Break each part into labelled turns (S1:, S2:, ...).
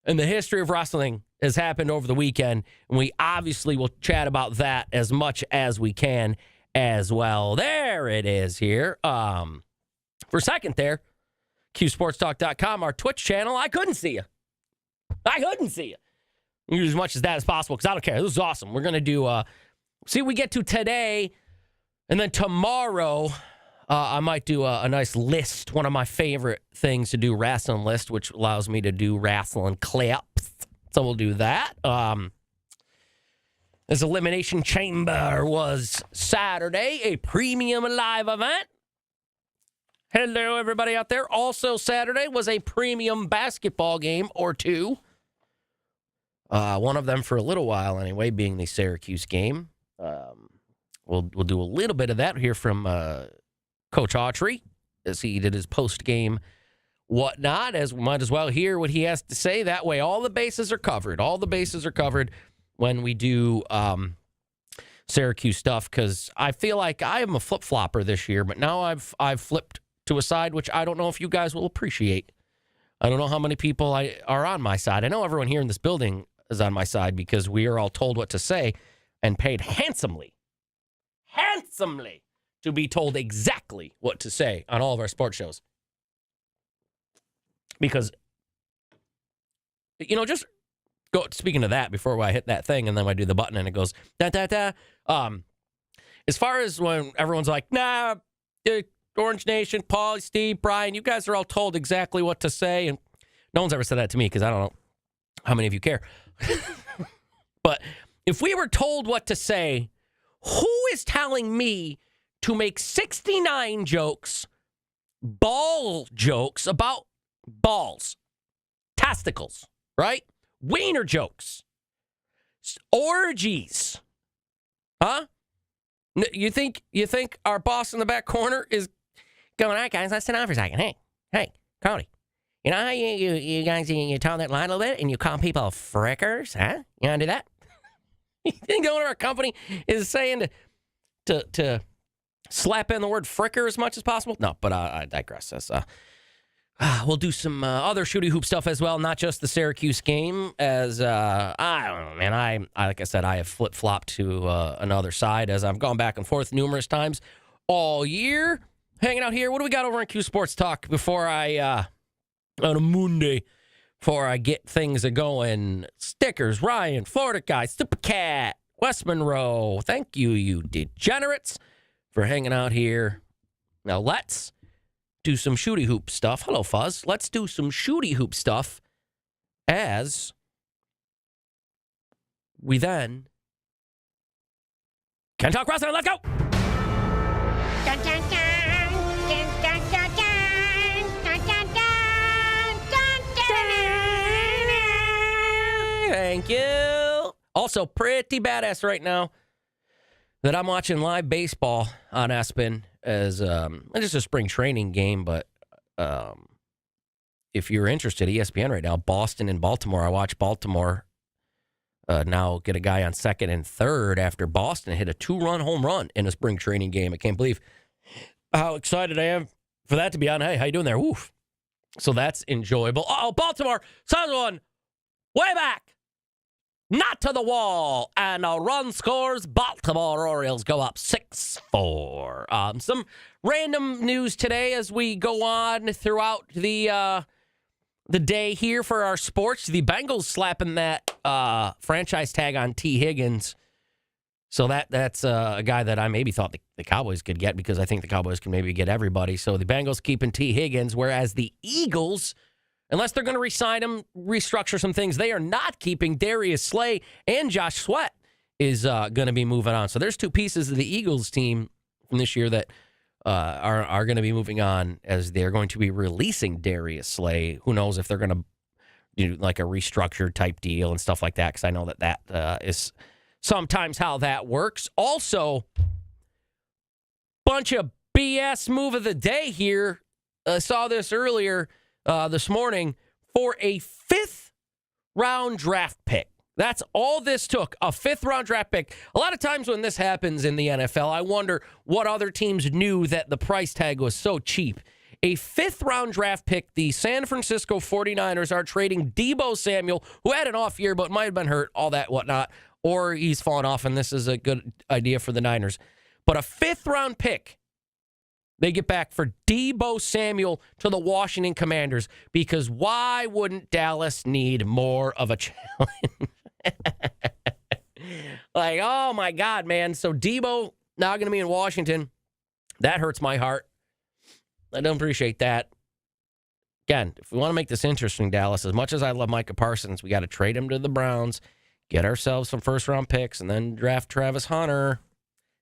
S1: in the history of wrestling has happened over the weekend, and we obviously will chat about that as much as we can as well. There it is here. For a second there, QSportsTalk.com, our Twitch channel, I couldn't see you. Do as much as that as possible because I don't care. This is awesome. We're going to do, see what we get to today, and then tomorrow I might do a nice list, one of my favorite things to do, wrestling list, which allows me to do wrestling clips. So we'll do that. This Elimination Chamber was Saturday, a premium live event. Hello, everybody out there. Also, Saturday was a premium basketball game or two. One of them for a little while, anyway, being the Syracuse game. We'll do a little bit of that here from Coach Autry as he did his post-game whatnot, as we might as well hear what he has to say. That way, all the bases are covered. All the bases are covered when we do Syracuse stuff, because I feel like I am a flip-flopper this year, but now I've flipped to a side which I don't know if you guys will appreciate. I don't know how many people are on my side. I know everyone here in this building is on my side because we are all told what to say and paid handsomely to be told exactly what to say on all of our sports shows. Because, just go, speaking of that, before I hit that thing and then I do the button and it goes, da-da-da. As far as when everyone's like, nah, Orange Nation, Paul, Steve, Brian, you guys are all told exactly what to say. And no one's ever said that to me because I don't know how many of you care. But if we were told what to say, who is telling me to make 69 jokes, ball jokes about balls, testicles, right? Wiener jokes, orgies, huh? You think our boss in the back corner is going, all right, guys, let's sit down for a second. Hey, Cody, you know how you guys, you tone that line a little bit and you call people frickers, huh? You want to do that? You think the owner of our company is saying to slap in the word fricker as much as possible? No, but I digress. We'll do some other shooty hoop stuff as well, not just the Syracuse game. As I don't know, man. Like I said, I have flip flopped to another side as I've gone back and forth numerous times all year. Hanging out here. What do we got over in Q Sports Talk before on a Monday? Before I get things going, stickers, Ryan, Florida Guy, Super Cat, West Monroe. Thank you, you degenerates, for hanging out here. Now let's do some shooty hoop stuff. Hello, Fuzz. Let's do some shooty hoop stuff as we then can talk wrestling. Let's go. Dun, dun, dun. Thank you. Also, pretty badass right now that I'm watching live baseball on ESPN as just a spring training game. But if you're interested, ESPN right now, Boston and Baltimore. I watch Baltimore now get a guy on second and third after Boston hit a 2-run home run in a spring training game. I can't believe how excited I am for that to be on. Hey, how you doing there? Woof. So that's enjoyable. Oh, Baltimore sends one way back. Not to the wall, and a run scores. Baltimore Orioles go up 6-4. Some random news today as we go on throughout the day here for our sports. The Bengals slapping that franchise tag on T. Higgins. So that's a guy that I maybe thought the Cowboys could get because I think the Cowboys can maybe get everybody. So the Bengals keeping T. Higgins, whereas the Eagles, unless they're going to re-sign him, restructure some things, they are not keeping Darius Slay, and Josh Sweat is going to be moving on. So there's two pieces of the Eagles team from this year that are going to be moving on as they're going to be releasing Darius Slay. Who knows if they're going to do like a restructured type deal and stuff like that, because I know that is sometimes how that works. Also, bunch of BS move of the day here. I saw this earlier this morning for a 5th-round draft pick. That's all this took, a 5th-round draft pick. A lot of times when this happens in the NFL, I wonder what other teams knew that the price tag was so cheap A 5th-round draft pick, the San Francisco 49ers are trading Deebo Samuel, who had an off year but might have been hurt, all that whatnot, or he's fallen off, and this is a good idea for the Niners. But a 5th-round pick they get back for Deebo Samuel to the Washington Commanders, because why wouldn't Dallas need more of a challenge? Like, oh, my God, man. So Deebo now going to be in Washington. That hurts my heart. I don't appreciate that. Again, if we want to make this interesting, Dallas, as much as I love Micah Parsons, we got to trade him to the Browns, get ourselves some first-round picks, and then draft Travis Hunter.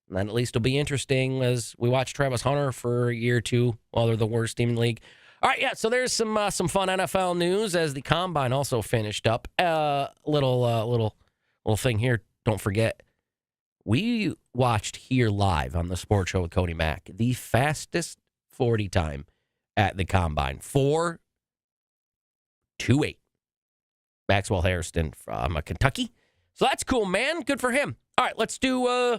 S1: And then at least it'll be interesting as we watch Travis Hunter for a year or two while they're the worst team in the league. All right, yeah, so there's some fun NFL news as the Combine also finished up. Little thing here, don't forget. We watched here live on the Sports Show with Cody Mack the fastest 40 time at the Combine, 4:28. Maxwell Hairston from Kentucky. So that's cool, man. Good for him. All right, let's go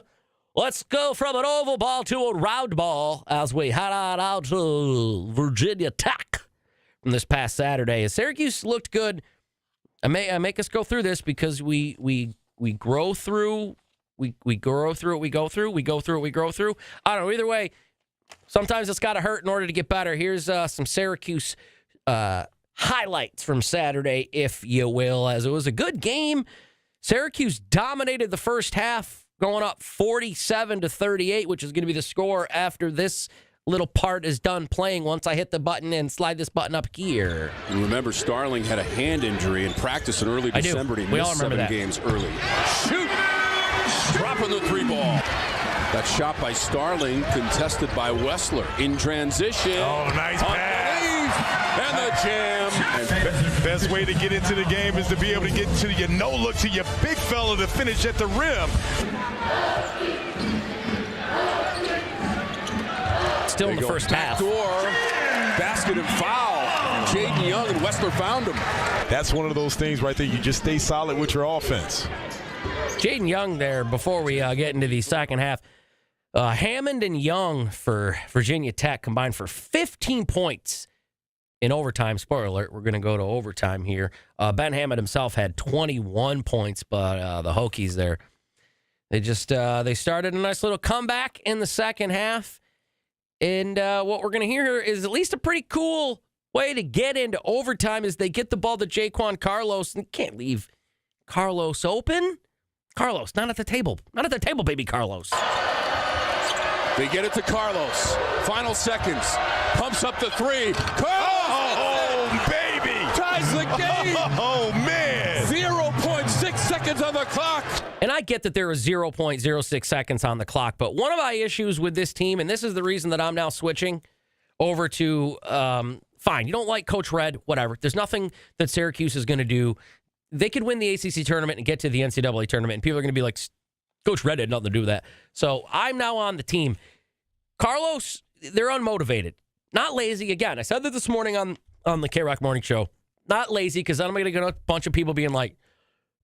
S1: from an oval ball to a round ball as we head on out to Virginia Tech from this past Saturday. Syracuse looked good. I make us go through this because we grow through. We grow through what we go through. We go through what we grow through. I don't know. Either way, sometimes it's got to hurt in order to get better. Here's some Syracuse highlights from Saturday, if you will, as it was a good game. Syracuse dominated the first half, going up 47-38, which is going to be the score after this little part is done playing once I hit the button and slide this button up here.
S2: And remember, Starling had a hand injury in practice in early December. He missed 7 games early. Shoot! Dropping the 3 ball. That shot by Starling, contested by Wessler. In transition.
S3: Oh, nice pass.
S2: And the jam.
S3: Best way to get into the game is to be able to get to your no-look to your big fella to finish at the rim.
S1: Still in the first half.
S2: Basket and foul. Jaden Young and Wessler found him.
S3: That's one of those things right there. You just stay solid with your offense.
S1: Jaden Young there before we get into the second half. Hammond and Young for Virginia Tech combined for 15 points in overtime. Spoiler alert, we're going to go to overtime here. Ben Hammond himself had 21 points, but the Hokies there, they started a nice little comeback in the second half. And what we're going to hear here is at least a pretty cool way to get into overtime as they get the ball to Jaquan Carlos. And can't leave Carlos open. Carlos, not at the table. Not at the table, baby Carlos.
S2: They get it to Carlos. Final seconds. Pumps up the 3.
S3: Oh, baby.
S2: Ties the game.
S3: Oh, man.
S2: 0.6 seconds on the clock.
S1: And I get that there was 0.06 seconds on the clock, but one of my issues with this team, and this is the reason that I'm now switching over to, fine, you don't like Coach Red, whatever. There's nothing that Syracuse is going to do. They could win the ACC tournament and get to the NCAA tournament, and people are going to be like, Coach Red had nothing to do with that. So I'm now on the team. Carlos, they're unmotivated. Not lazy. Again, I said that this morning on the K-Rock Morning Show. Not lazy, because then I'm going to get a bunch of people being like,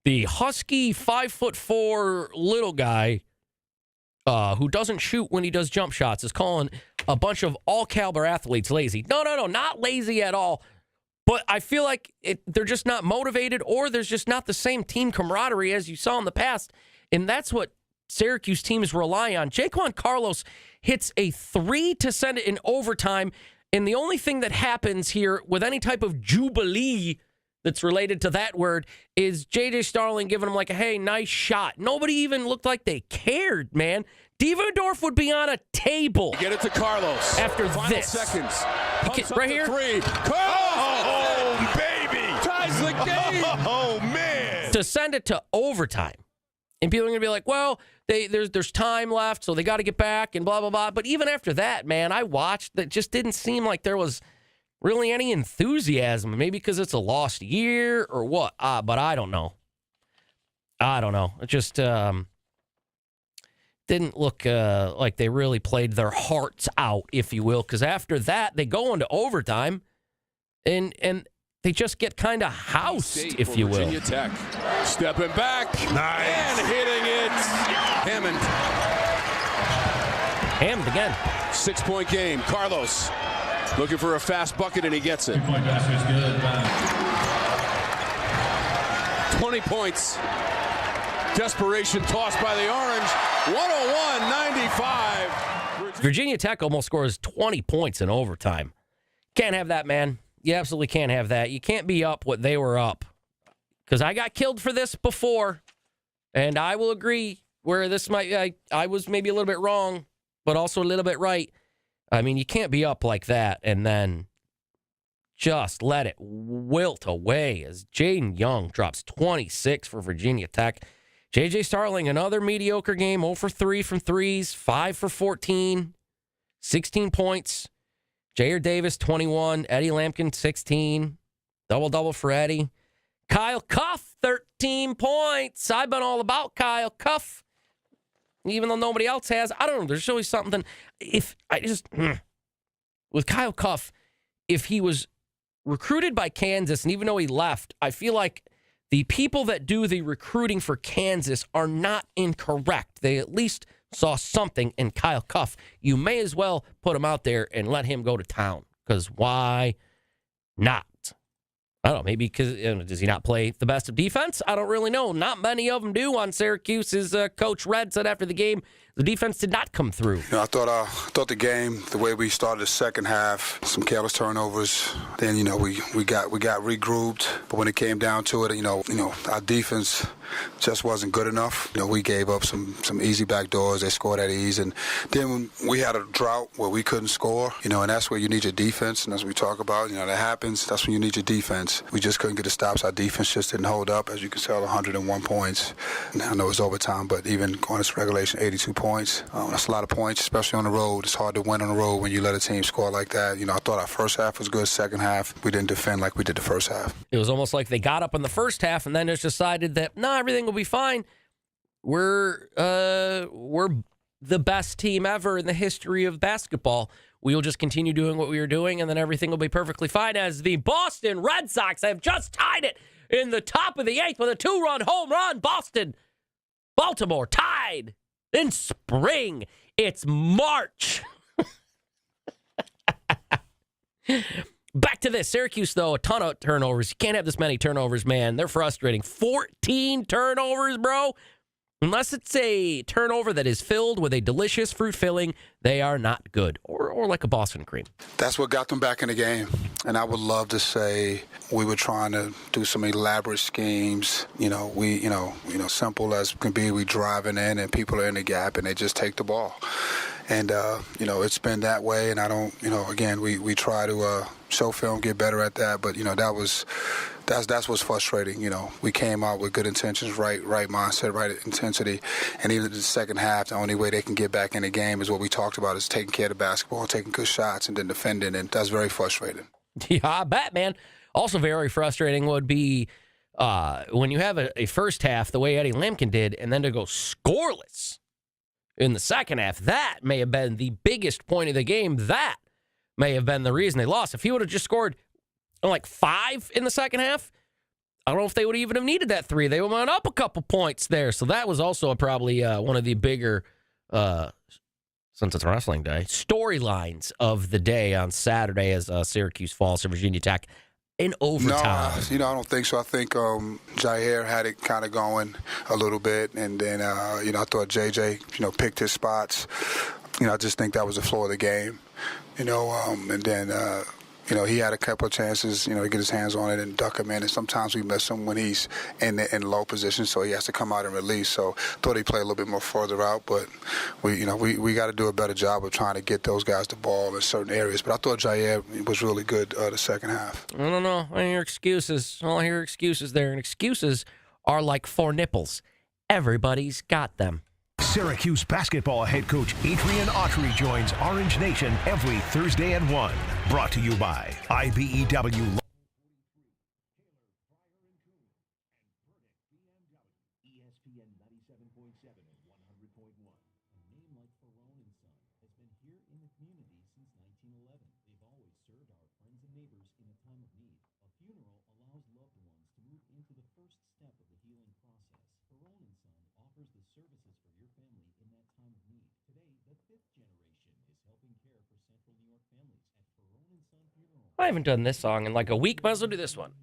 S1: the husky 5'4" little guy who doesn't shoot when he does jump shots is calling a bunch of all-caliber athletes lazy. No, not lazy at all. But I feel like they're just not motivated, or there's just not the same team camaraderie as you saw in the past. And that's what Syracuse teams rely on. Jaquan Carlos hits a 3 to send it in overtime. And the only thing that happens here with any type of jubilee that's related to that word is J.J. Starling giving him like a, hey, nice shot. Nobody even looked like they cared, man. Devendorf would be on a table.
S2: Get it to Carlos.
S1: After
S2: Final
S1: this.
S2: seconds.
S1: Right here.
S2: 3. Carlos!
S3: Oh, baby.
S2: Ties the game.
S3: Oh, man.
S1: To send it to overtime. And people are going to be like, well, there's time left, so they got to get back and blah, blah, blah. But even after that, man, I watched. That just didn't seem like there was really any enthusiasm. Maybe because it's a lost year or what. But I don't know. It just didn't look like they really played their hearts out, if you will. Because after that, they go into overtime, and they just get kind of housed, if you will.
S2: Virginia Tech stepping back.
S3: Nice.
S2: And hitting it.
S1: Hammond again.
S2: 6-point game. Carlos Looking for a fast bucket, and he gets it. 20 points. Desperation toss by the Orange. 101-95.
S1: Virginia Tech almost scores 20 points in overtime. Can't have that, man. You absolutely can't have that. You can't be up what they were up. Because I got killed for this before, and I will agree where this might, I was maybe a little bit wrong, but also a little bit right. I mean, you can't be up like that and then just let it wilt away as Jaden Young drops 26 for Virginia Tech. J.J. Starling, another mediocre game, 0 for 3 from threes, 5 for 14, 16 points. Jair Davis, 21. Eddie Lampkin, 16. Double-double for Eddie. Kyle Cuff, 13 points. I've been all about Kyle Cuff, even though nobody else has. I don't know. There's always something. With Kyle Cuff, if he was recruited by Kansas, and even though he left, I feel like the people that do the recruiting for Kansas are not incorrect. They at least saw something in Kyle Cuff. You may as well put him out there and let him go to town, because why not? I don't know, maybe because does he not play the best of defense? I don't really know. Not many of them do on Syracuse. His coach Red said after the game, the defense did not come through.
S4: You know, I thought the game, the way we started the second half, some careless turnovers. Then we got regrouped. But when it came down to it, our defense just wasn't good enough. We gave up some easy backdoors. They scored at ease, and then when we had a drought where we couldn't score. And that's where you need your defense. And as we talk about, that happens. That's when you need your defense. We just couldn't get the stops. Our defense just didn't hold up. As you can tell, 101 points. And I know it's overtime, but even going to regulation, 82 points. That's a lot of points, especially on the road. It's hard to win on the road when you let a team score like that. I thought our first half was good. Second half, we didn't defend like we did the first half.
S1: It was almost like they got up in the first half and then just decided that, everything will be fine. We're the best team ever in the history of basketball. We will just continue doing what we were doing, and then everything will be perfectly fine, as the Boston Red Sox have just tied it in the top of the eighth with a 2-run home run. Baltimore tied in spring. It's March. Back to this. Syracuse, though, a ton of turnovers. You can't have this many turnovers, man. They're frustrating. 14 turnovers, bro. Unless it's a turnover that is filled with a delicious fruit filling, they are not good. Or like a Boston cream.
S4: That's what got them back in the game. And I would love to say we were trying to do some elaborate schemes. Simple as can be, we driving in and people are in the gap and they just take the ball. And, it's been that way. And I don't, again, we try to show film, get better at that. But, that's what's frustrating. We came out with good intentions, right mindset, right intensity. And even in the second half, the only way they can get back in the game is what we talked about, is taking care of the basketball, taking good shots, and then defending. And that's very frustrating.
S1: Yeah, I bet, man. Also very frustrating would be when you have a first half, the way Eddie Lampkin did, and then to go scoreless in the second half. That may have been the biggest point of the game. That may have been the reason they lost. If he would have just scored like 5 in the second half, I don't know if they would even have needed that 3. They went up a couple points there. So that was also probably one of the bigger, since it's wrestling day, storylines of the day on Saturday as Syracuse falls to Virginia Tech in overtime.
S4: No, I don't think so. I think Jair had it kind of going a little bit. And then, I thought JJ, picked his spots. I just think that was the flow of the game, and then, he had a couple of chances, to get his hands on it and duck him in. And sometimes we miss him when he's in low position, so he has to come out and release. So thought he played a little bit more further out, but we got to do a better job of trying to get those guys the ball in certain areas. But I thought Jair was really good the second half.
S1: I don't know. I hear excuses. All I hear excuses there, and excuses are like 4 nipples. Everybody's got them.
S5: Syracuse basketball head coach Adrian Autry joins Orange Nation every Thursday at 1. Brought to you by IBEW.
S6: Today, the 5th generation is helping care for Central New York families at Ferrone
S1: I haven't done this song in like a week. Might as well do this one.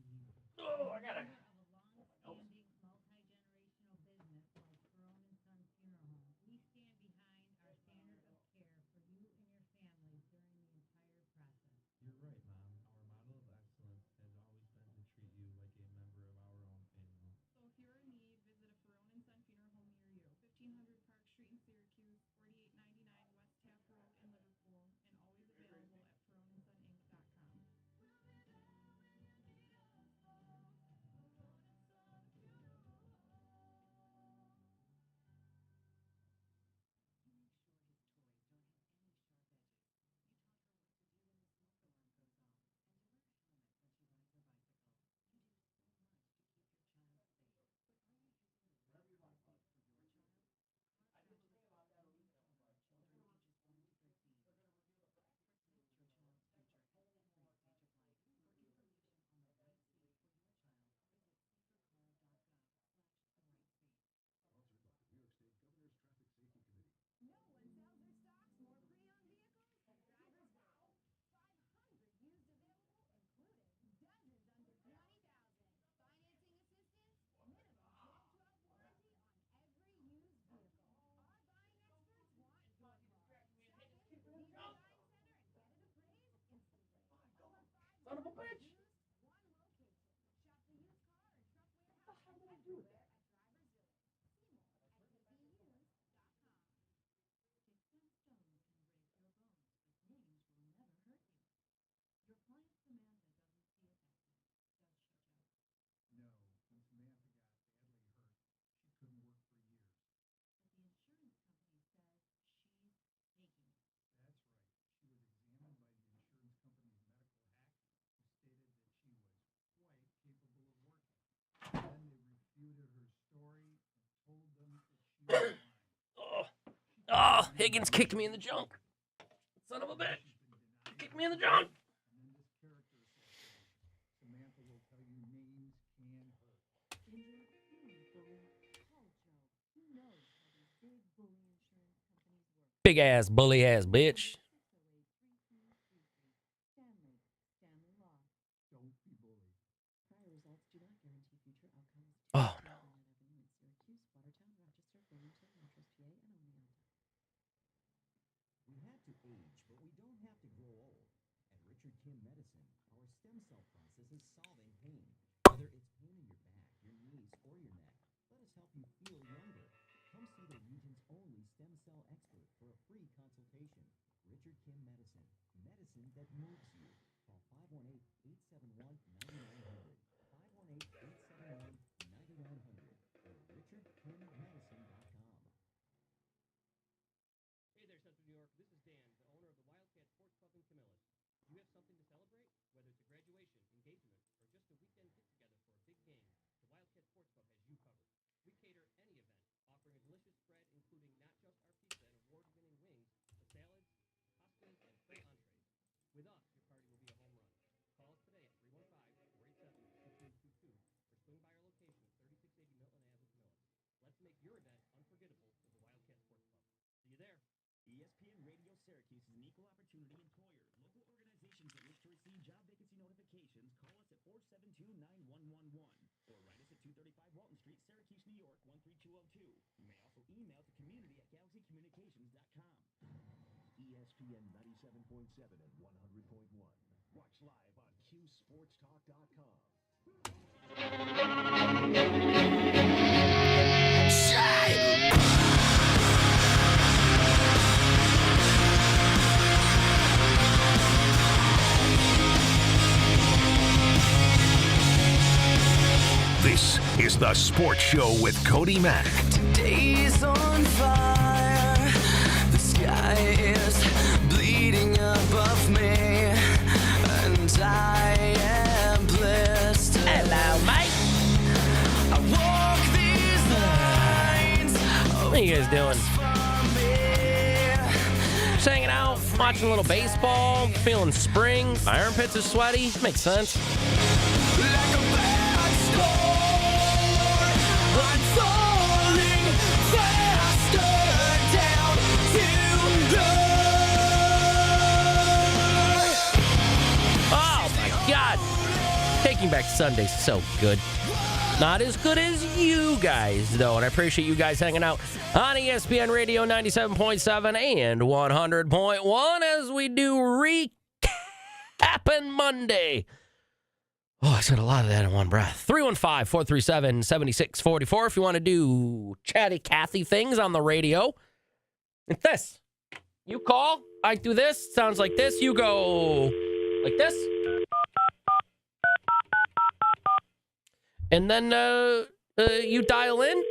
S1: Son of a bitch. Oh, Higgins kicked me in the junk. Son of a bitch. Kicked me in the junk. Big ass, bully ass bitch. Oh, no.
S6: We have to age, but we don't have to grow old. At Richard Kim Medicine, our stem cell process is solving pain. Whether it's pain in your back, your knees, or your neck, let us help you feel younger. Come see the region's only stem cell expert for a free consultation. Richard Kim Medicine. Medicine that moves you. Call 518-871-9900. 518-871-9900. Or richardkimmedicine.com.
S1: Hey there, Central New York. This is Dan, the owner of the Wildcat Sports Club in Camillus. Do you have something to celebrate? Whether it's a graduation, engagement, or just a weekend get-together for a big game, the Wildcat Sports Club has you covered. We cater any event, offering a delicious spread including not just our pizza and award-winning wings, but salads, pastas, and full entrees. With us, your party will be a home run. Call us today at 315-487-2222 or swing by our location at 3680 Milton Ave in Camillus. Let's make your event unforgettable with the Wildcat Sports Club. See you there.
S6: ESPN Radio Syracuse is an equal opportunity employer. Local organizations that wish to receive job vacancy notifications, call us at 472-9111 or write us at 235 Walton Street, Syracuse, New York, 13202. You may also email to community@galaxycommunications.com. ESPN 97.7 and 100.1. Watch live on QSportsTalk.com.
S5: This is The Sports Show with Cody Mack.
S7: Today's on fire. The sky is bleeding above me, and I am blistered.
S1: Hello, mate.
S7: I walk these lines.
S1: What are you guys doing? Just hanging out, watching a little baseball, feeling spring. My armpits are sweaty. Makes sense.
S7: Like a bad storm, I'm falling faster down to earth.
S1: Sunday's so good. Not as good as you guys, though. And I appreciate you guys hanging out on ESPN Radio 97.7 and 100.1 as we do recapping Monday. Oh, I said a lot of that in one breath. 315-437-7644 if you want to do chatty Cathy things on the radio. It's this. You call, I do this, sounds like this. You go like this. And then you dial in,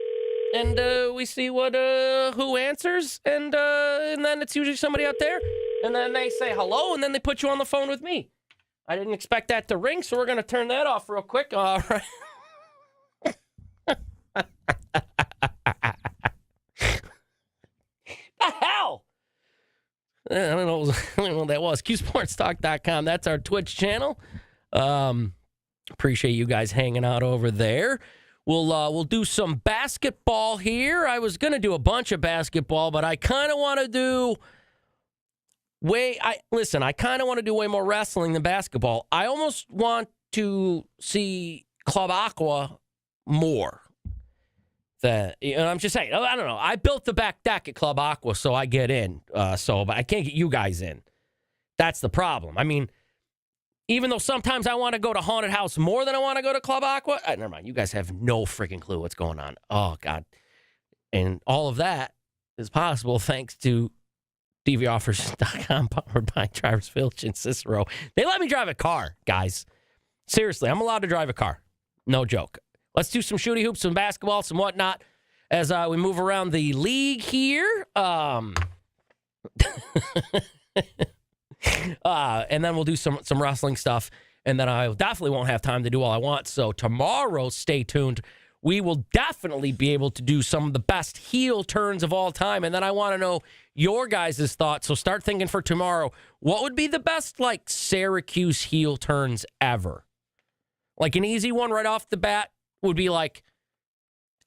S1: and we see what who answers, and then it's usually somebody out there, and then they say hello, and then they put you on the phone with me. I didn't expect that to ring, so we're going to turn that off real quick. All right. The hell? I don't know what that was. QSportsTalk.com. That's our Twitch channel. Appreciate you guys hanging out over there. We'll do some basketball here. I was going to do a bunch of basketball, but I kind of want to do I kind of want to do way more wrestling than basketball. I almost want to see Club Aqua more. And I'm just saying, I don't know. I built the back deck at Club Aqua, so I get in. But I can't get you guys in. That's the problem. I mean, even though sometimes I want to go to Haunted House more than I want to go to Club Aqua. Never mind. You guys have no freaking clue what's going on. Oh, God. And all of that is possible thanks to DVOffers.com, powered by Drivers Village and Cicero. They let me drive a car, guys. Seriously, I'm allowed to drive a car. No joke. Let's do some shooty hoops, some basketball, some whatnot as we move around the league here. And then we'll do some wrestling stuff. And then I definitely won't have time to do all I want. So tomorrow, stay tuned. We will definitely be able to do some of the best heel turns of all time. And then I want to know your guys' thoughts. So start thinking for tomorrow. What would be the best, like, Syracuse heel turns ever? Like, an easy one right off the bat would be like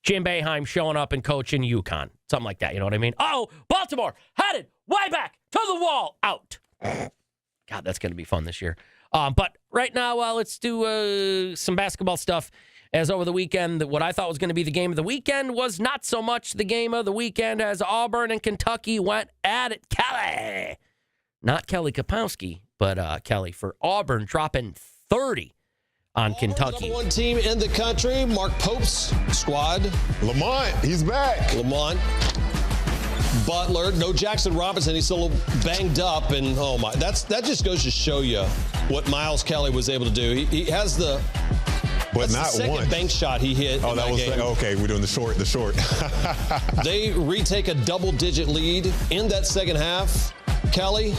S1: Jim Boeheim showing up and coaching UConn. Something like that, you know what I mean? Oh, Baltimore, headed way back to the wall, out. God, that's going to be fun this year. But right now, let's do some basketball stuff. As over the weekend, what I thought was going to be the game of the weekend was not so much the game of the weekend as Auburn and Kentucky went at it. Kelly, not Kelly Kapowski, but Kelly for Auburn, dropping 30 on Kentucky.
S8: Number one team in the country, Mark Pope's squad.
S9: Lamont, he's back.
S8: Lamont. Butler, no Jackson Robinson. He's still a little banged up, and oh my, that just goes to show you what Miles Kelly was able to do. He has the second bank shot he hit.
S9: Oh, that was okay. We're doing the short.
S8: They retake a double-digit lead in that second half. Kelly.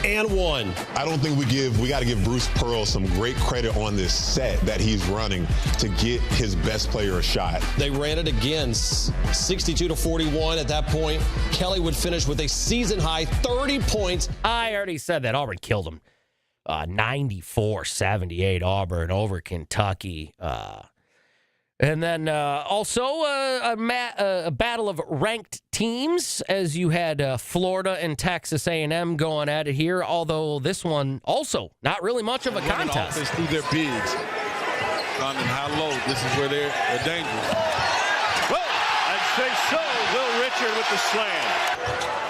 S8: And one.
S9: I don't think we got to give Bruce Pearl some great credit on this set that he's running to get his best player a shot.
S8: They ran it again, 62-41. At that point, Kelly would finish with a season-high 30 points.
S1: I already said that. Auburn killed him. 94-78 Auburn over Kentucky. And then also a battle of ranked teams as you had Florida and Texas A&M going at it here, although this one also not really much of a contest.
S3: Offense through their bigs. Running high low. This is where they're dangerous.
S10: Well, I'd say so. Will Richard with the slam.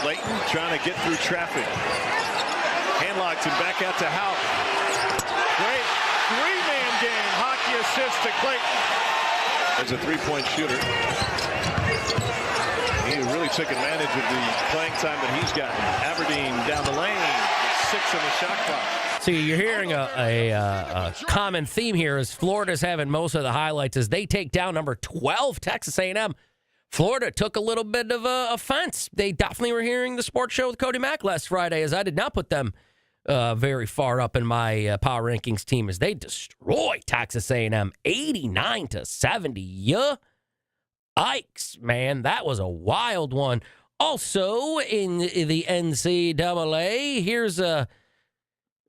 S10: Layton trying to get through traffic. Handlocked him back out to Houck. Great three-man game. Hockey assist to Clayton. As a three-point shooter. He really took advantage of the playing time that he's gotten. Aberdeen down the lane. 6 in the shot clock.
S1: So you're hearing a common theme here as Florida's having most of the highlights as they take down number 12, Texas A&M. Florida took a little bit of offense. They definitely were hearing the sports show with Cody Mack last Friday as I did not put them very far up in my power rankings team as they destroy Texas A&M 89-70. Yeah. Yikes, man. That was a wild one. Also in the NCAA, here's a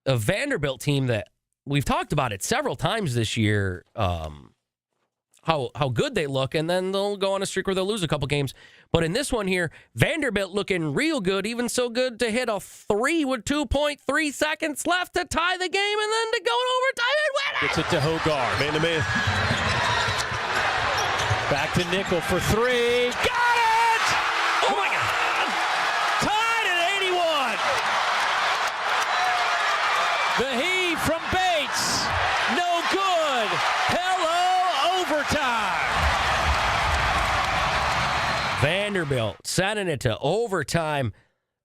S1: Vanderbilt team that we've talked about it several times this year. how good they look, and then they'll go on a streak where they'll lose a couple games. But in this one here, Vanderbilt looking real good, even so good to hit a 3 with 2.3 seconds left to tie the game and then to go to overtime and win it.
S10: Gets it to Hogar.
S9: Man-to-man.
S10: Back to Nickel for 3. Got it!
S1: Oh, my God.
S10: Tied at 81. The heave from Bates. No good. Hello, overtime.
S1: Vanderbilt sending it to overtime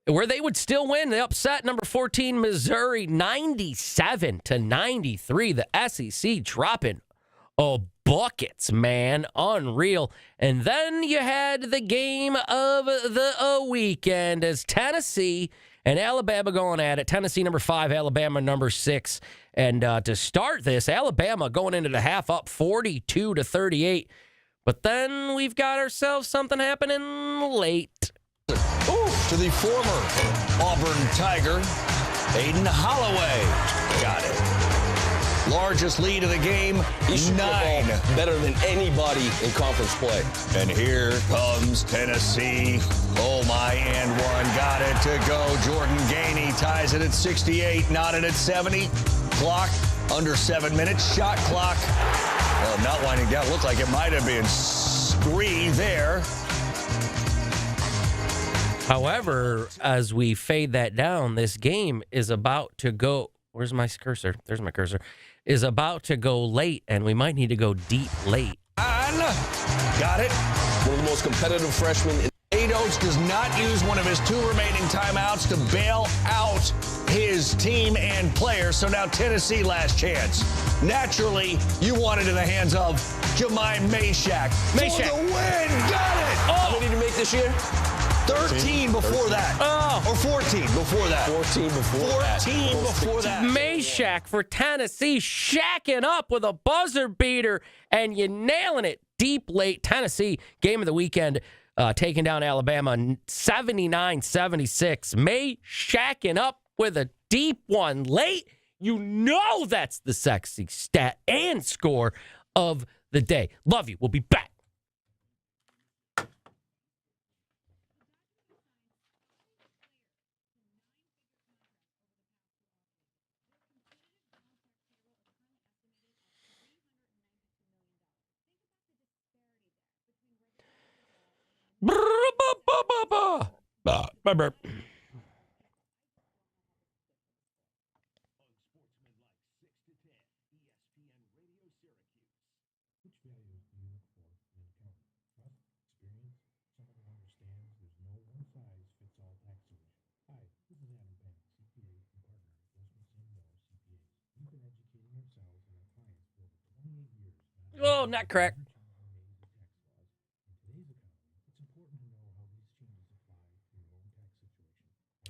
S1: where they would still win. They upset number 14 Missouri 97-93. The SEC dropping buckets, man. Unreal. And then you had the game of the weekend as Tennessee and Alabama going at it. Tennessee number 5, Alabama number 6. And to start this, Alabama going into the half up 42-38. But then we've got ourselves something happening late.
S11: To the former Auburn Tiger, Aiden Holloway. Got it. Largest lead of the game, 9.
S12: Better than anybody in conference play.
S11: And here comes Tennessee. Oh my, and one. Got it to go. Jordan Gainey ties it at 68, knotted at 70. Clock under 7 minutes. Shot clock. Well, not winding down. Looked like it might have been 3 there.
S1: However, as we fade that down, this game is about to go. Where's my cursor? There's my cursor. Is about to go late, and we might need to go deep late.
S11: And got it.
S12: One of the most competitive freshmen in
S11: Oates does not use one of his 2 remaining timeouts to bail out his team and players. So now Tennessee last chance. Naturally, you want it in the hands of Jemai Meshack. For the win. Got it.
S12: How many did you make this year?
S11: 13 before that. Or 14 before that.
S12: 14 before that.
S11: 14 before that.
S1: Meshack for Tennessee, shacking up with a buzzer beater, and you nailing it deep late. Tennessee, game of the weekend, taking down Alabama 79-76. May shacking up with a deep one late. You know that's the sexy stat and score of the day. Love you. We'll be back. Oh, not crack.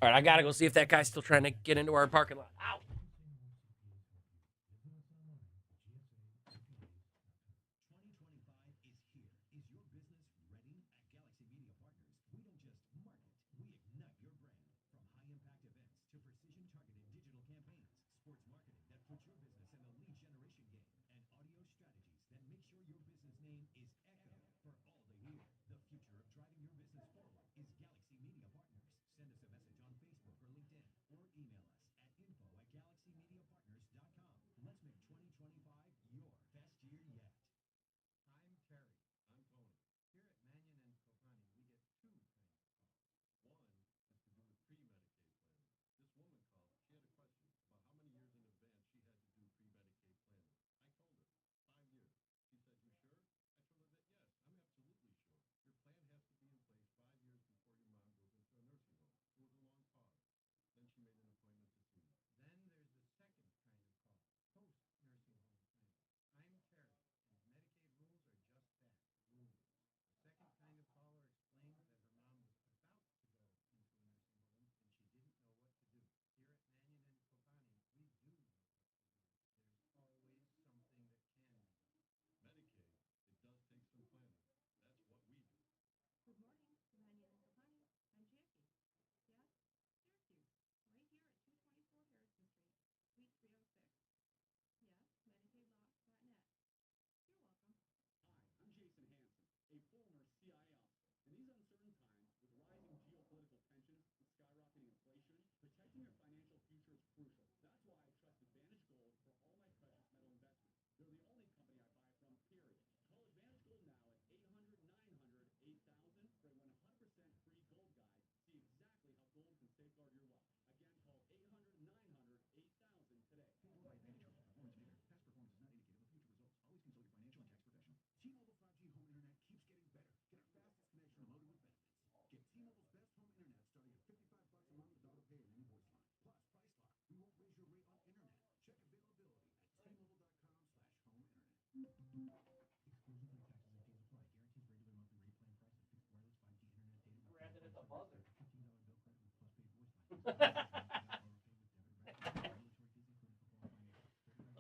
S1: All right, I got to go see if that guy's still trying to get into our parking lot. Ow.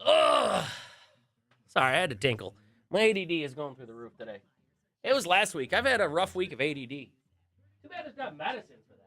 S1: Ugh. Sorry, I had to tinkle. My ADD is going through the roof today. It was last week. I've had a rough week of ADD. Too bad it's not medicine for that.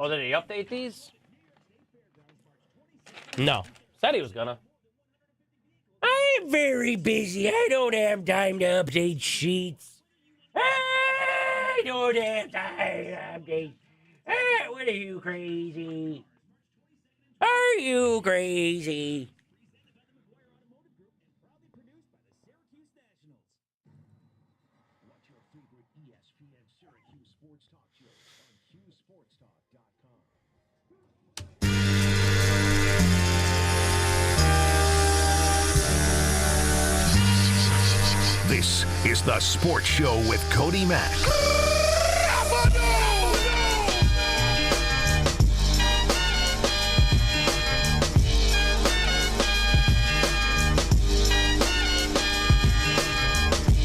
S1: Oh, did he update these? No. Said he was gonna. I'm very busy. I don't have time to update sheets. I don't have time to update. What are you, crazy? Are you crazy?
S5: This is The Sports Show with Cody Mack.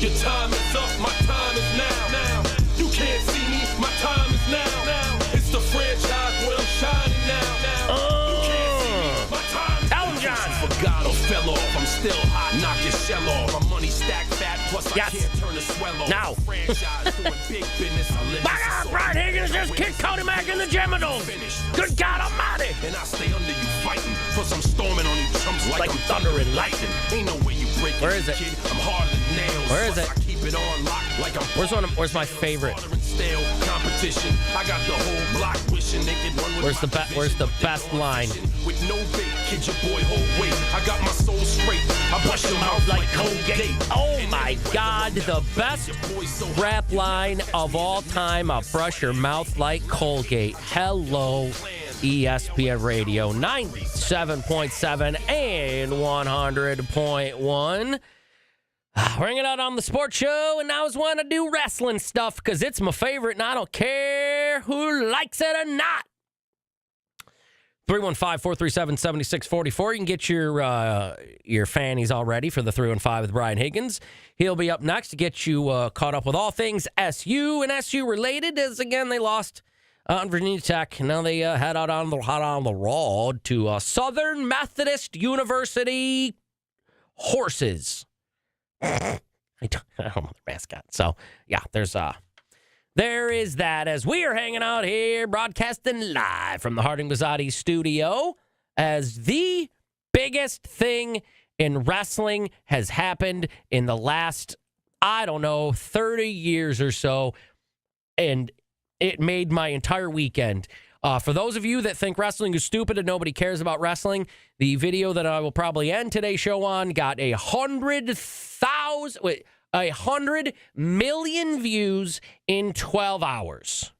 S7: Your time is up, my time is now. You can't see me, my time is now. It's the franchise where I'm shining now. You can't see me, my time is now. John. Forgot or fell off, I'm still hot, knock your shell off. My money stacked fat, plus I can't turn the swell off.
S1: Now.
S7: Franchise doing big business.
S1: My God, Brian Higgins just kicked Cody Mack in the genitals. Good God Almighty.
S7: And I stay under you fighting, plus I'm storming on you chumps like I'm thunder and lightning. Ain't no way you break it.
S1: Where is it?
S7: Kid. I'm harder than nails.
S1: Where is it?
S7: I keep it on lock like I'm
S1: Where's my favorite?
S7: Stale competition. I got the whole block wishing they could run with
S1: Where's the best line?
S7: With no bait, kid your boy hold weight. I got my soul straight. I brush your mouth like Colgate.
S1: Oh my God, the best rap line of all time. I'll brush your mouth like Colgate. Hello, ESPN Radio 97.7 and 100.1. We're hanging out on the sports show, and I always want to do wrestling stuff because it's my favorite, and I don't care who likes it or not. 315-437-7644. You can get your fannies all ready for the 3 and 5 with Brian Higgins. He'll be up next to get you caught up with all things SU and SU related. As again, they lost on Virginia Tech. Now they head out on the road to Southern Methodist University Horses. I don't know the mascot. So yeah, there is that as we are hanging out here broadcasting live from the Harding Mazzotti studio as the biggest thing in wrestling has happened in the last, 30 years or so. And it made my entire weekend. For those of you that think wrestling is stupid and nobody cares about wrestling, the video that I will probably end today's show on got 100 million views in 12 hours.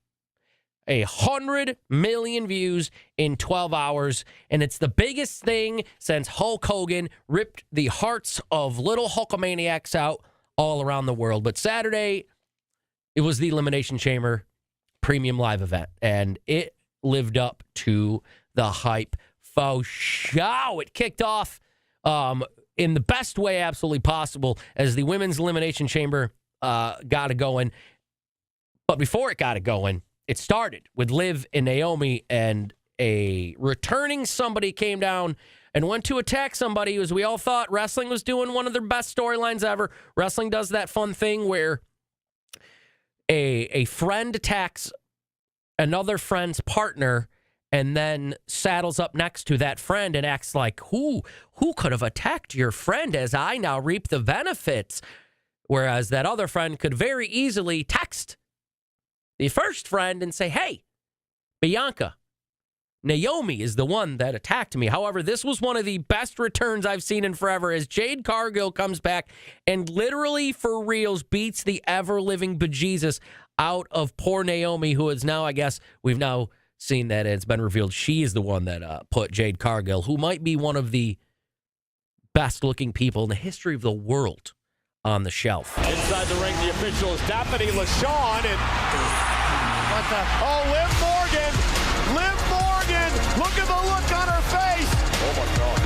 S1: 100 million views in 12 hours. And it's the biggest thing since Hulk Hogan ripped the hearts of little Hulkamaniacs out all around the world. But Saturday, it was the Elimination Chamber Premium Live event. And it lived up to the hype for sure. It kicked off in the best way absolutely possible as the Women's Elimination Chamber got it going. But before it got it going, it started with Liv and Naomi, and a returning somebody came down and went to attack somebody as we all thought wrestling was doing one of their best storylines ever. Wrestling does that fun thing where a friend attacks another friend's partner and then saddles up next to that friend and acts like, who could have attacked your friend as I now reap the benefits? Whereas that other friend could very easily text the first friend and say, hey, Bianca, Naomi is the one that attacked me. However, this was one of the best returns I've seen in forever as Jade Cargill comes back and literally for reals beats the ever-living bejesus out of poor Naomi, who is now, I guess, we've now seen that it's been revealed she is the one that put Jade Cargill, who might be one of the best-looking people in the history of the world, on the shelf.
S10: Inside the ring, the official is Daphne LaShawn. And Liv Morgan. Liv Morgan. Look at the look on her face. Oh, my God.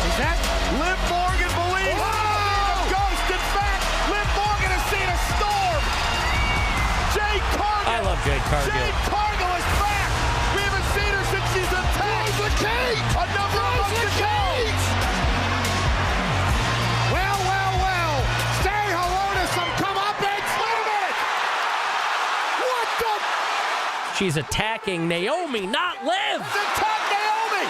S10: Is that Liv Morgan believes a ghost? In fact, Liv Morgan has seen a storm. Jade Cargill.
S1: I love Jade Cargill.
S10: Jade Cargill is back. We haven't seen her since she's attacked. Close the cage. A number of months ago. Well. Say hello to some comeuppance. Wait a minute. What the?
S1: She's attacking Naomi, not Liv.
S10: Attack Naomi.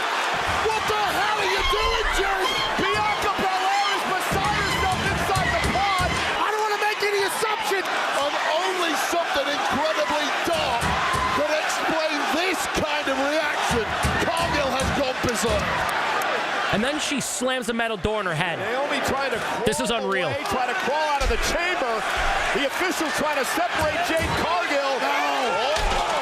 S10: What the hell are you doing, Jerry? Bianca Belair is beside herself inside the pod. I don't want to make any assumption. Only something incredibly dark could explain this kind of reaction. Cargill has gone berserk.
S1: And then she slams a metal door in her head.
S10: Naomi trying to crawl
S1: This is unreal.
S10: away, trying to crawl out of the chamber. The official trying to separate Jade Cargill.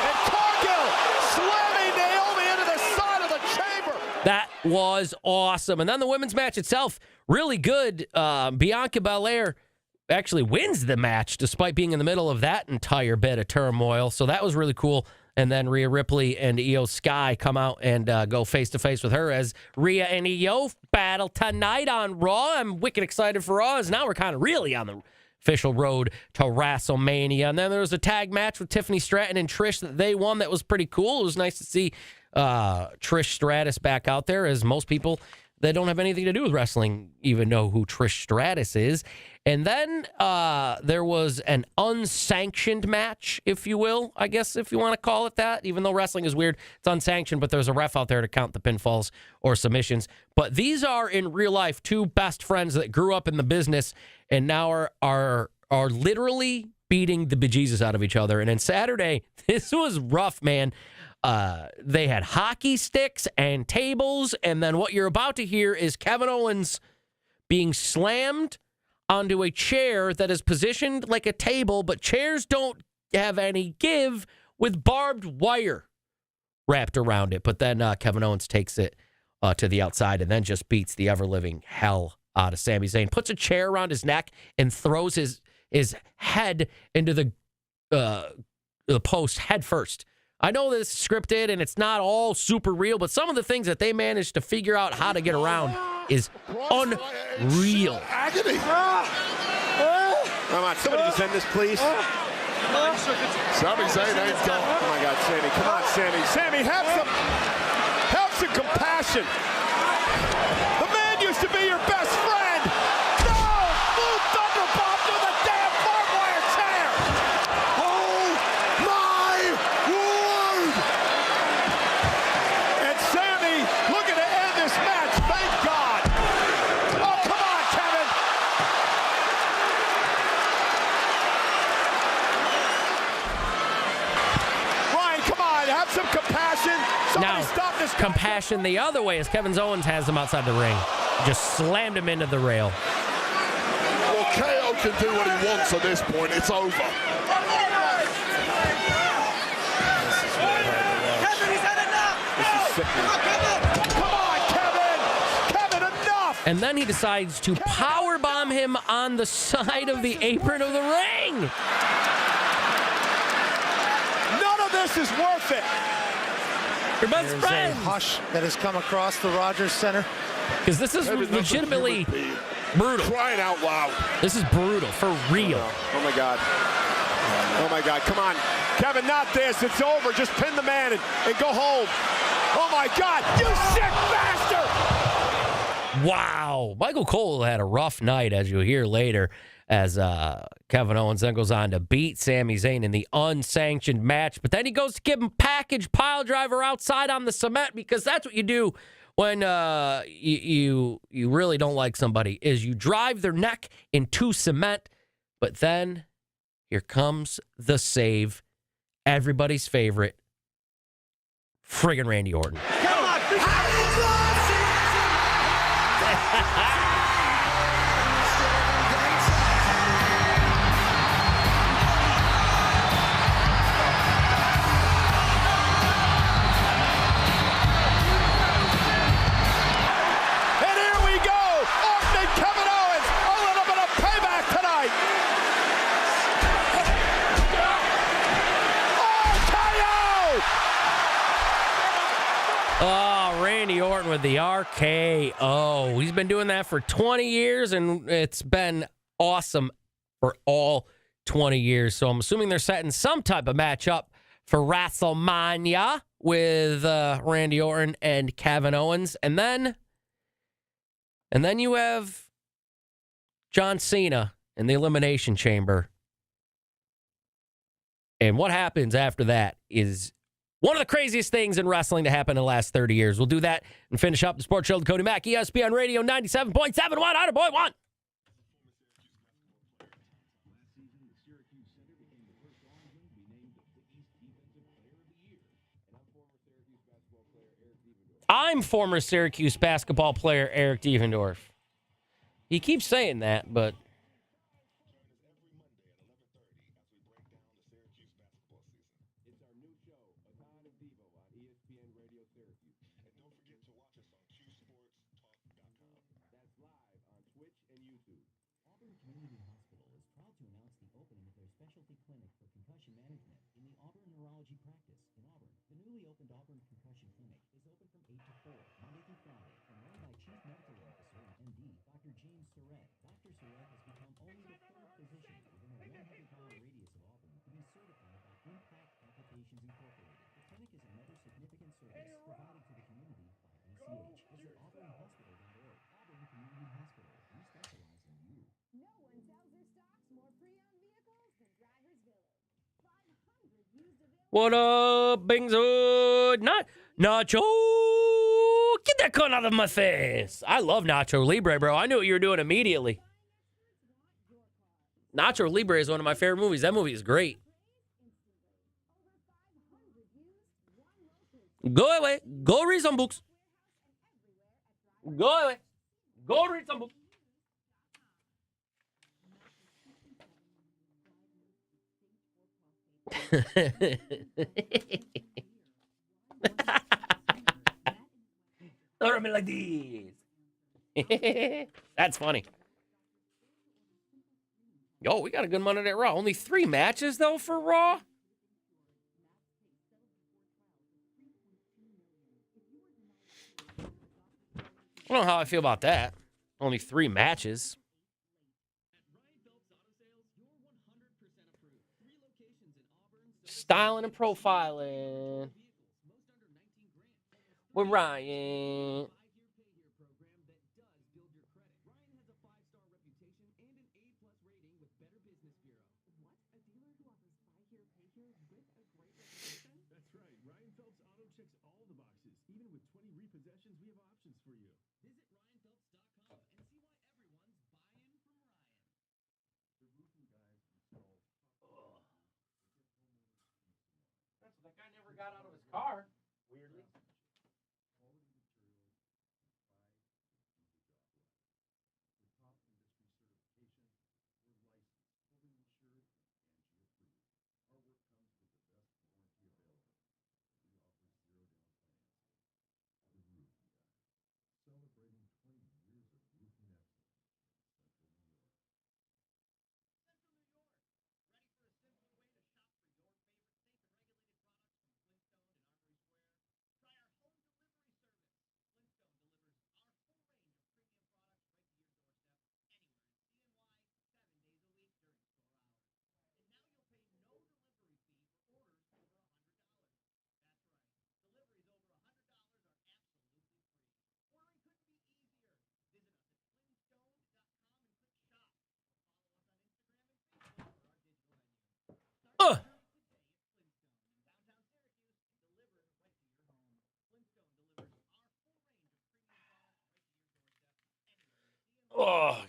S10: And Cargill slamming Naomi into the side of the chamber.
S1: That was awesome. And then the women's match itself, really good. Bianca Belair actually wins the match despite being in the middle of that entire bit of turmoil. So that was really cool. And then Rhea Ripley and Io Sky come out and go face-to-face with her as Rhea and Io battle tonight on Raw. I'm wicked excited for Raw, as now we're kind of really on the official road to WrestleMania. And then there was a tag match with Tiffany Stratton and Trish that they won that was pretty cool. It was nice to see Trish Stratus back out there, as most people that don't have anything to do with wrestling even know who Trish Stratus is. And then there was an unsanctioned match, if you will, I guess, if you want to call it that. Even though wrestling is weird, it's unsanctioned, but there's a ref out there to count the pinfalls or submissions. But these are, in real life, two best friends that grew up in the business and now are literally beating the bejesus out of each other. And then Saturday, this was rough, man. They had hockey sticks and tables, and then what you're about to hear is Kevin Owens being slammed onto a chair that is positioned like a table, but chairs don't have any give, with barbed wire wrapped around it. But then Kevin Owens takes it to the outside and then just beats the ever-living hell out of Sami Zayn, puts a chair around his neck and throws his head into the post head first. I know this is scripted and it's not all super real, but some of the things that they managed to figure out how to get around is unreal.
S10: Agony. Come on, somebody just end this, please. Sami Zayn ain't done. Oh my God, Sammy. Come on, Sammy. Sammy, have some compassion. The man used to be your best friend. No! Blue Thunderbomb to the damn barbed wire chair. Oh my word! And Sammy looking to end this match. Thank God. Oh, come on, Kevin. Ryan, come on. Have some compassion. Somebody stop this.
S1: Compassion the other way as Kevin Owens has him outside the ring. Just slammed him into the rail.
S10: Well, KO can do what he wants at this point. It's over.
S7: Kevin, he's had enough!
S10: This is sickening. Come on, Kevin! Kevin, enough!
S1: And then he decides to powerbomb him on the side of the apron of the ring.
S10: None of this is worth it.
S1: Your best
S13: There's
S1: friend.
S13: a hush that has come across the Rogers Center.
S1: Because this is legitimately brutal.
S10: Crying out loud.
S1: This is brutal, for real.
S10: Oh, my God. Oh, my God. Come on. Kevin, not this. It's over. Just pin the man and go home. Oh, my God. You sick bastard!
S1: Wow. Michael Cole had a rough night, as you'll hear later, as Kevin Owens then goes on to beat Sami Zayn in the unsanctioned match. But then he goes to give him package pile driver outside on the cement, because that's what you do when you really don't like somebody, is you drive their neck into cement. But then here comes the save. Everybody's favorite, friggin' Randy Orton.
S7: Come on!
S1: Randy Orton with the RKO. He's been doing that for 20 years, and it's been awesome for all 20 years. So I'm assuming they're setting some type of matchup for WrestleMania with Randy Orton and Kevin Owens. And then you have John Cena in the Elimination Chamber. And what happens after that is one of the craziest things in wrestling to happen in the last 30 years. We'll do that and finish up the Sports Show with Cody Mack, ESPN Radio 97.7, 100.1. I'm former Syracuse basketball player Eric Diefendorf. He keeps saying that, but what up, Bing's Not Nacho. Get that gun out of my face. I love Nacho Libre, bro. I knew what you were doing immediately. Nacho Libre is one of my favorite movies. That movie is great. Go away. Go read some books. Go away. Go read some books. Throw me like these. That's funny. Yo, we got a good Monday Night Raw. Only 3 matches, though, for Raw? I don't know how I feel about that. Only 3 matches. Styling and profiling. With Ryan. That guy never got out of his car, weirdly. Oh, God.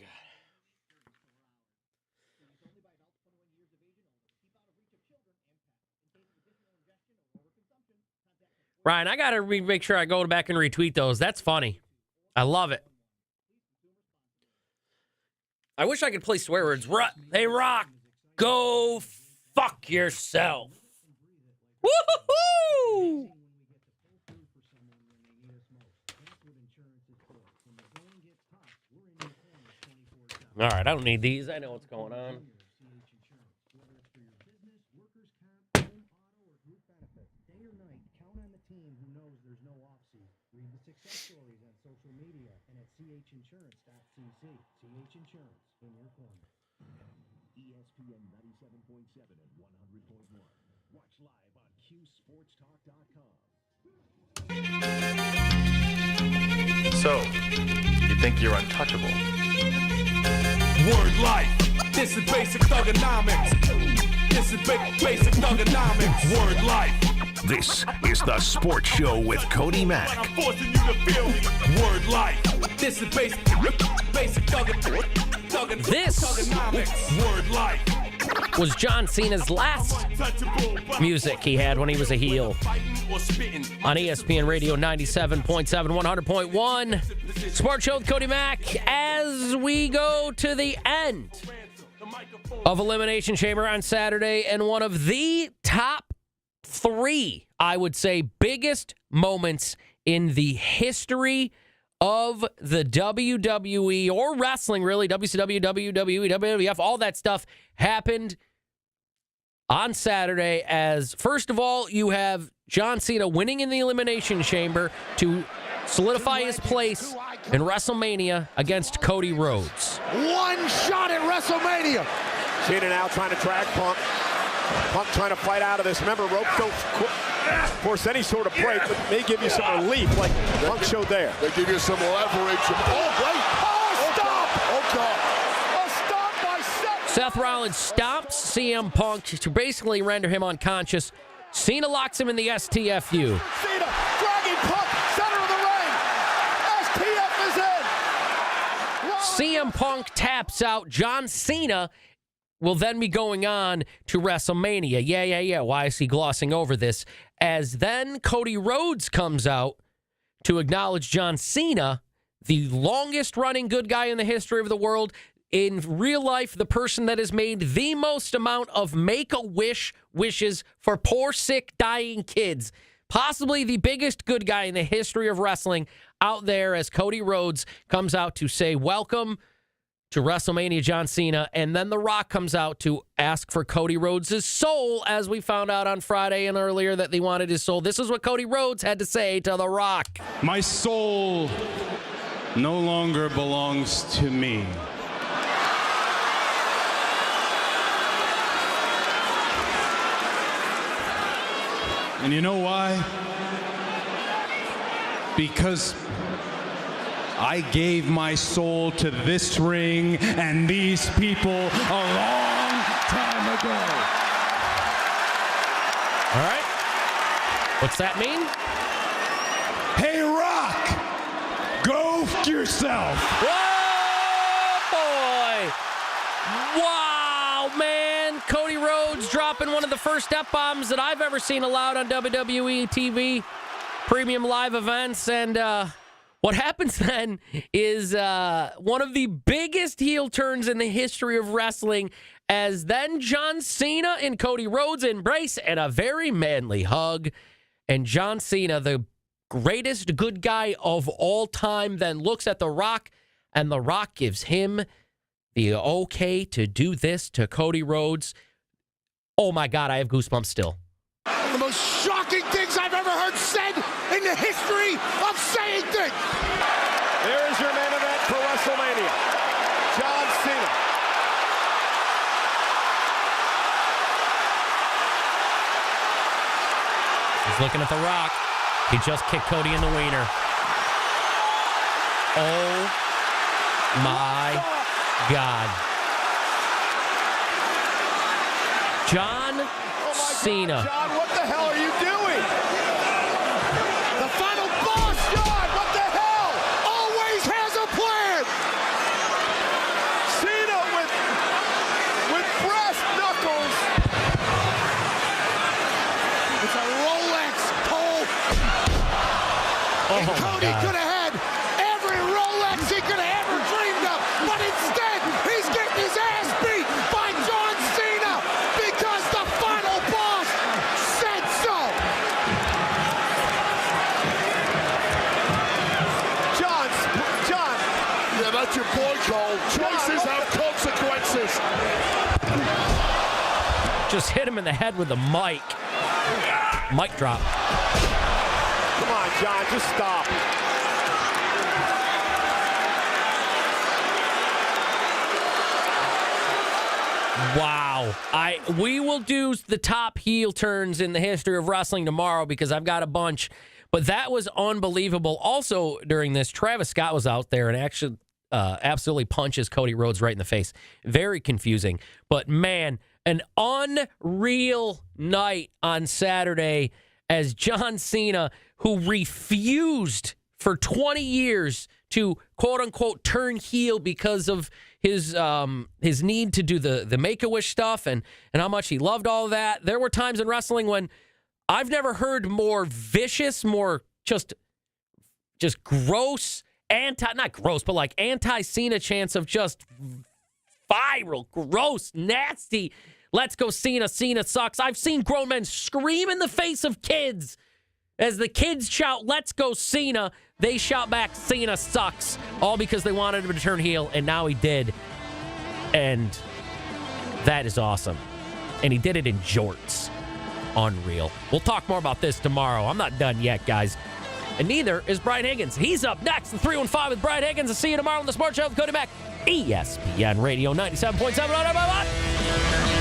S1: Ryan, I got to make sure I go back and retweet those. That's funny. I love it. I wish I could play swear words. Hey, Rock, go fuck yourself. Woo-hoo-hoo! All right, I don't need these. I know what's going on.
S6: success stories on social media and at chinsurance.cc. CH Insurance, in your corner. ESPN 97.7 and 100.1. Watch live on QSportsTalk.com.
S14: So, you think you're untouchable?
S7: Word life. This is basic thugonomics. This is basic thugonomics. Word life.
S5: This is the Sports Show with Cody Mack.
S7: I'm forcing you to feel me. Word life. This is basic thugonomics.
S1: This
S7: Word life.
S1: Was John Cena's last music he had when he was a heel. On ESPN Radio 97.7, 100.1. Sports Show with Cody Mack as we go to the end of Elimination Chamber on Saturday, and one of the top 3, I would say, biggest moments in the history of the WWE or wrestling, really. WCW, WWE, WWF, all that stuff happened on Saturday as, first of all, you have John Cena winning in the Elimination Chamber to solidify his place in WrestleMania against Cody Rhodes.
S15: One shot at WrestleMania. Cena now trying to drag Punk. Punk trying to fight out of this. Remember, ropes don't force any sort of break, but may give you some relief like Punk showed there.
S2: They give you some leverage. Oh, wait.
S15: Oh, stop.
S2: Oh, God.
S15: A stop by Seth.
S1: Seth Rollins stomps CM Punk to basically render him unconscious. Cena locks him in the STFU.
S15: Cena dragging Punk, center of the ring. STF is in.
S1: CM Punk taps out. John Cena will then be going on to WrestleMania. Yeah. Why is he glossing over this? As then Cody Rhodes comes out to acknowledge John Cena, the longest running good guy in the history of the world. In real life, the person that has made the most amount of make-a-wish wishes for poor, sick, dying kids. Possibly the biggest good guy in the history of wrestling out there, as Cody Rhodes comes out to say welcome to WrestleMania, John Cena. And then The Rock comes out to ask for Cody Rhodes' soul, as we found out on Friday and earlier that they wanted his soul. This is what Cody Rhodes had to say to The Rock.
S16: My soul no longer belongs to me. And you know why? Because I gave my soul to this ring and these people a long time ago.
S1: All right. What's that mean?
S16: Hey, Rock, go f*** yourself.
S1: Whoa, boy. Wow, man. Cody Rhodes dropping one of the first F-bombs that I've ever seen allowed on WWE TV premium live events. And what happens then is one of the biggest heel turns in the history of wrestling, as then John Cena and Cody Rhodes embrace and a very manly hug. And John Cena, the greatest good guy of all time, then looks at The Rock, and The Rock gives him the okay to do this to Cody Rhodes. Oh, my God, I have goosebumps still.
S15: The most shocking things I've ever heard said in the history of saying things. There is your main event for WrestleMania. John Cena.
S1: He's looking at The Rock. He just kicked Cody in the wiener. Oh, my God. John Cena.
S15: John, what the hell are you doing? The final boss, John, what the hell? Always has a plan. Cena with brass knuckles. It's a Rolex, Cole. And Cody could have had every Rolex he could have ever dreamed of, but instead he's getting his ass beat by John Cena because the final boss said so. John.
S2: Yeah, that's your boy, Cole. Choices have consequences.
S1: Just hit him in the head with the mic. Mic drop.
S15: Come on, John, just stop.
S1: Wow. We will do the top heel turns in the history of wrestling tomorrow because I've got a bunch. But that was unbelievable. Also, during this, Travis Scott was out there and actually absolutely punches Cody Rhodes right in the face. Very confusing. But, man, an unreal night on Saturday as John Cena, who refused for 20 years to, quote-unquote, turn heel because of his need to do the Make-A-Wish stuff and how much he loved all of that. There were times in wrestling when I've never heard more vicious, more just gross, not gross, but like anti-Cena chants of just viral, gross, nasty, let's go Cena, Cena sucks. I've seen grown men scream in the face of kids. As the kids shout, let's go Cena, they shout back, Cena sucks, all because they wanted him to turn heel, and now he did. And that is awesome. And he did it in jorts. Unreal. We'll talk more about this tomorrow. I'm not done yet, guys. And neither is Brian Higgins. He's up next, the 315 with Brian Higgins. I'll see you tomorrow on the Sports Show with Cody Mack. ESPN Radio 97.7.